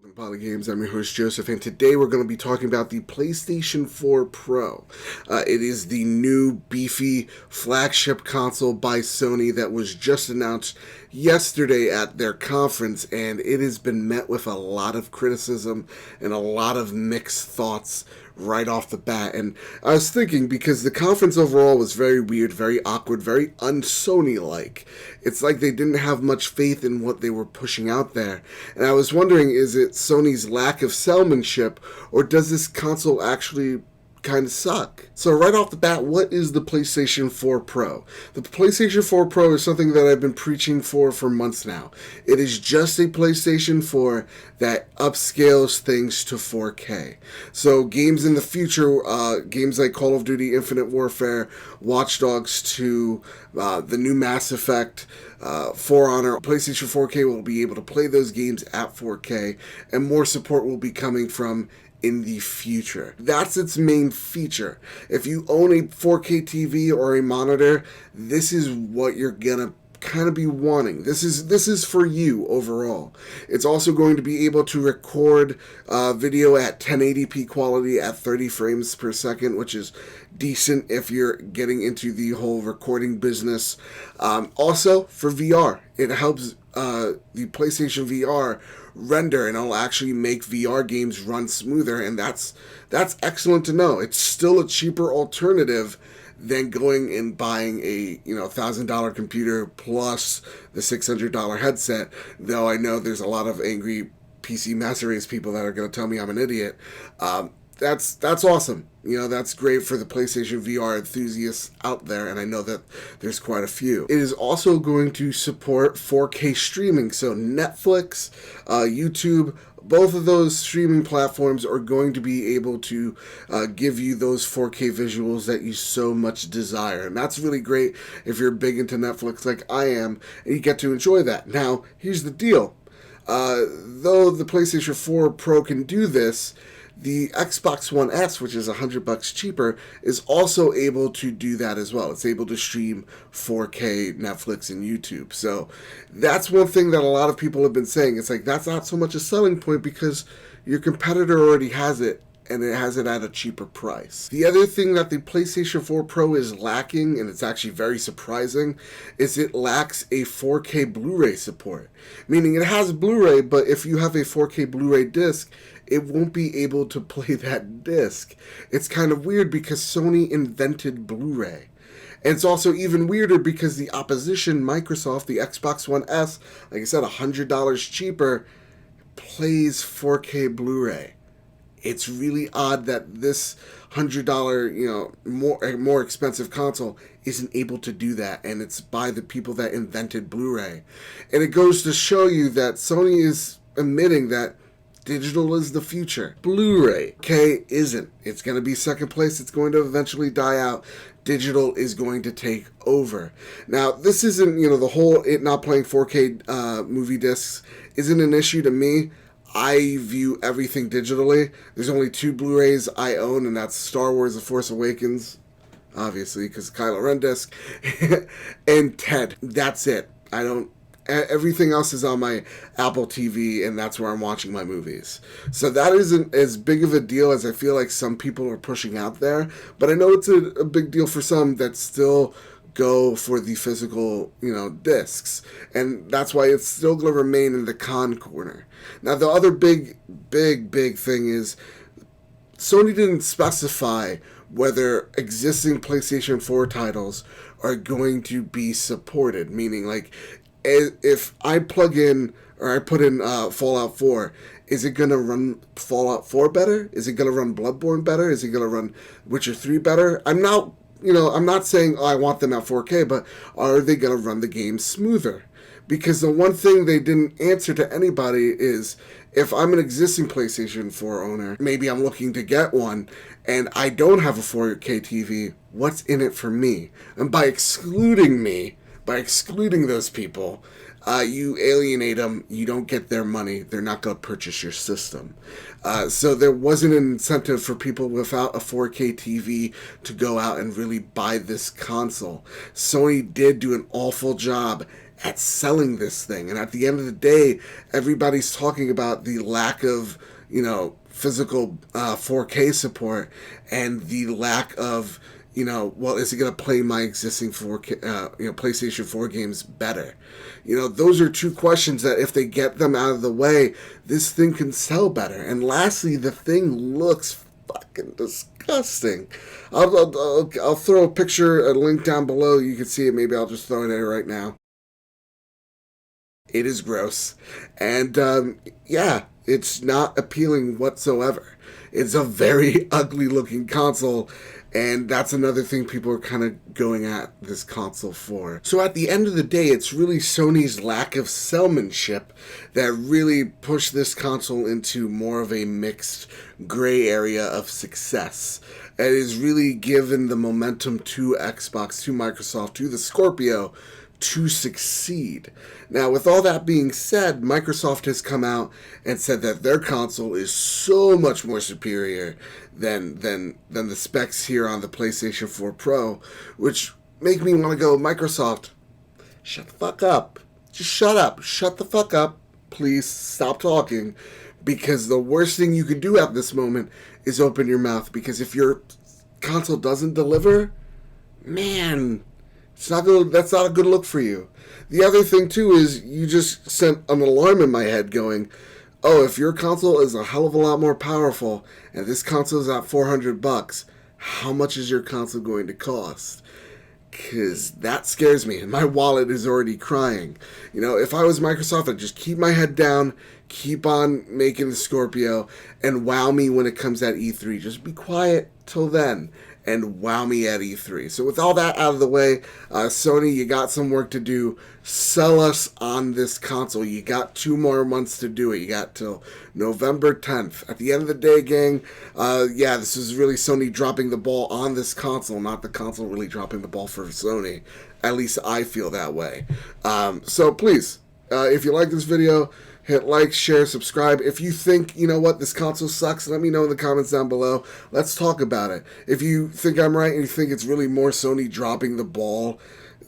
Welcome to Poly Games. I'm your host Joseph, and today we're going to be talking about the PlayStation 4 Pro. It is the new beefy flagship console by Sony that was just announced yesterday at their conference, and it has been met with a lot of criticism and a lot of mixed thoughts right off the bat. And I was thinking, because the conference overall was very weird, very awkward, very un-Sony-like. It's like they didn't have much faith in what they were pushing out there. And I was wondering, is it Sony's lack of salesmanship, or does this console actually kind of suck? So right off the bat, what is the PlayStation 4 Pro? The PlayStation 4 Pro is something that I've been preaching for months now. It is just a PlayStation 4 that upscales things to 4K. So games in the future, games like Call of Duty Infinite Warfare, Watch Dogs 2, the new Mass Effect, For Honor, PlayStation 4K will be able to play those games at 4K, and more support will be coming from in the future. That's its main feature. If you own a 4K TV or a monitor, this is what you're gonna kind of be wanting. This is for you overall. It's also going to be able to record video at 1080p quality at 30 frames per second, which is decent if you're getting into the whole recording business. Also, for VR, it helps the PlayStation VR render, and it'll actually make VR games run smoother, and that's excellent to know. It's still a cheaper alternative than going and buying a $1,000 computer plus the $600 headset, though I know there's a lot of angry PC Master Race people that are going to tell me I'm an idiot. That's awesome. That's great for the PlayStation VR enthusiasts out there, and I know that there's quite a few. It is also going to support 4K streaming, so Netflix, YouTube, both of those streaming platforms are going to be able to give you those 4K visuals that you so much desire. And that's really great if you're big into Netflix like I am, and you get to enjoy that. Now, here's the deal. Though the PlayStation 4 Pro can do this, the Xbox One S, which is $100 cheaper, is also able to do that as well. It's able to stream 4K Netflix and YouTube. So that's one thing that a lot of people have been saying. It's like, that's not so much a selling point because your competitor already has it, and it has it at a cheaper price. The other thing that the PlayStation 4 Pro is lacking, and it's actually very surprising, is it lacks a 4K Blu-ray support. Meaning it has Blu-ray, but if you have a 4K Blu-ray disc, it won't be able to play that disc. It's kind of weird because Sony invented Blu-ray. And it's also even weirder because the opposition, Microsoft, the Xbox One S, like I said, $100 cheaper, plays 4K Blu-ray. It's really odd that this $100, more expensive console isn't able to do that, and it's by the people that invented Blu-ray. And it goes to show you that Sony is admitting that digital is the future. Blu-ray, isn't. It's going to be second place. It's going to eventually die out. Digital is going to take over. Now, this isn't, the whole it not playing 4K movie discs isn't an issue to me. I view everything digitally. There's only 2 Blu-rays I own, and that's Star Wars The Force Awakens, obviously, because Kylo Ren disc, and Ted. That's it. Everything else is on my Apple TV, and that's where I'm watching my movies. So that isn't as big of a deal as I feel like some people are pushing out there, but I know it's a big deal for some that still go for the physical, discs. And that's why it's still going to remain in the con corner. Now, the other big thing is Sony didn't specify whether existing PlayStation 4 titles are going to be supported. Meaning, like, if I plug in or I put in Fallout 4, is it going to run Fallout 4 better? Is it going to run Bloodborne better? Is it going to run Witcher 3 better? I'm not saying I want them at 4K, but are they going to run the game smoother? Because the one thing they didn't answer to anybody is, if I'm an existing PlayStation 4 owner, maybe I'm looking to get one, and I don't have a 4K TV, what's in it for me? And by excluding those people, you alienate them, you don't get their money, they're not going to purchase your system. So there wasn't an incentive for people without a 4K TV to go out and really buy this console. Sony did do an awful job at selling this thing. And at the end of the day, everybody's talking about the lack of, physical 4K support and the lack of, well, is it going to play my existing 4K, PlayStation 4 games better? Those are two questions that if they get them out of the way, this thing can sell better. And lastly, the thing looks fucking disgusting. I'll throw a link down below. You can see it. Maybe I'll just throw it in right now. It is gross. And, it's not appealing whatsoever. It's a very ugly looking console, and that's another thing people are kind of going at this console for. So at the end of the day, it's really Sony's lack of salesmanship that really pushed this console into more of a mixed gray area of success. It has really given the momentum to Xbox, to Microsoft, to the Scorpio to succeed. Now, with all that being said, Microsoft has come out and said that their console is so much more superior than the specs here on the PlayStation 4 Pro, which make me want to go, Microsoft, shut the fuck up. Just shut up. Shut the fuck up. Please stop talking, because the worst thing you can do at this moment is open your mouth, because if your console doesn't deliver, man, that's not a good look for you. The other thing, too, is you just sent an alarm in my head going, oh, if your console is a hell of a lot more powerful and this console is at $400, how much is your console going to cost? Because that scares me, and my wallet is already crying. If I was Microsoft, I'd just keep my head down, keep on making the Scorpio, and wow me when it comes at E3. Just be quiet till then, and wow me at E3. So with all that out of the way, Sony, you got some work to do. Sell us on this console. You got 2 more months to do it. You got till November 10th. At the end of the day, gang, this is really Sony dropping the ball on this console, not the console really dropping the ball for Sony. At least I feel that way. So please, if you like this video, hit like, share, subscribe. If you think, this console sucks, let me know in the comments down below. Let's talk about it. If you think I'm right and you think it's really more Sony dropping the ball,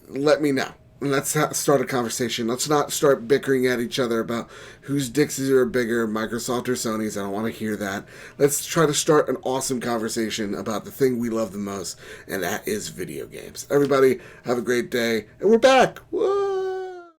let me know. Let's start a conversation. Let's not start bickering at each other about whose dicks are bigger, Microsoft or Sony's. I don't want to hear that. Let's try to start an awesome conversation about the thing we love the most, and that is video games. Everybody, have a great day, and we're back. Whoa!